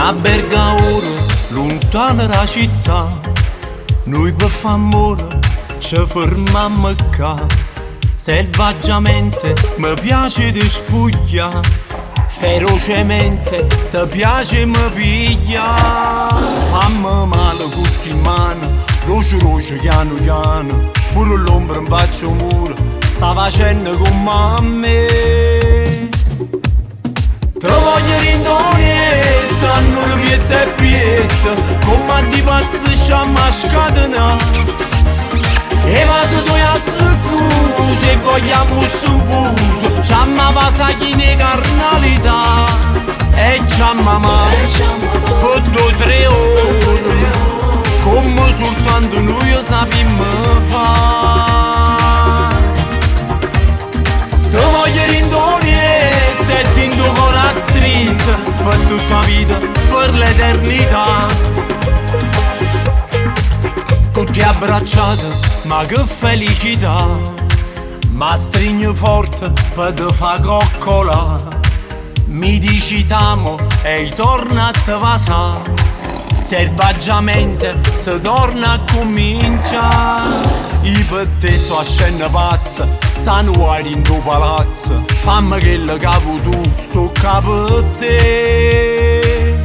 A Bergauro, lontano dalla città, noi per fare amore ci fermammo qua. Selvaggiamente mi piace di spuglia, ferocemente ti piace mi piglia. Fammi male con sti mani, roce roce piano piano, pure l'ombra in faccio muro, sta facendo con me. Te voglio rindonietta, non pietta e pietta, come di pazzo sciamma scatenare. E va se tu a scusa e vogliamo su buso, c'amma pasagli ne carnalità. E c'amma per 2-3 ore, come soltanto noi sappiamo fare. Te voglio rindonietta e tinto con la strinta, per tutta la vita, per l'eternità. Tutti abbracciati, ma che felicità! Ma stringo forte per te fa coccola. Mi dici t'amo e torna a te vasà. Selvaggiamente se torna a cominciare. I per te so a scena pazza, stanno fuori in tuo palazzo. Fammi che le capo tu, sto capo te.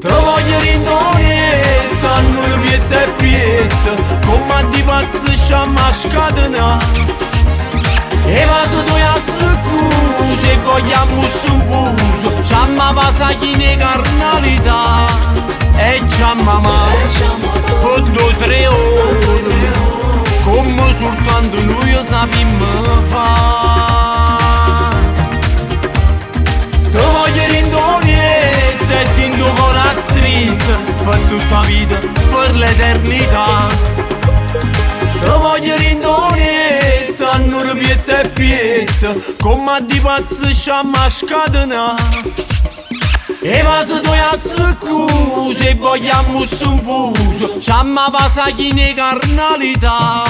Te voglio rindonietta, non pietta e pietta, come di pazzo sciamma scatenare. E va se tu a scusa e vogliamo su buso, c'amma pasagli ne carnalità. E c'amma per 2-3 ore, come soltanto noi sappiamo fare. Te voglio rindonietta e tinto con la strinta, per tutta la vita, per l'eternità. Te voglio rindonietta, non pietta e pietta, come di pazzo sciamma scatenare. E va se tu a scusa e vogliamo su buso, c'amma pasagli ne carnalità.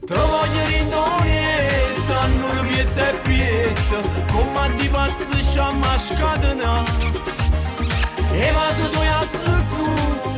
Te voglio rindonietta, non pietta e pietta, come di pazzo sciamma scatenare. E va se tu a scusa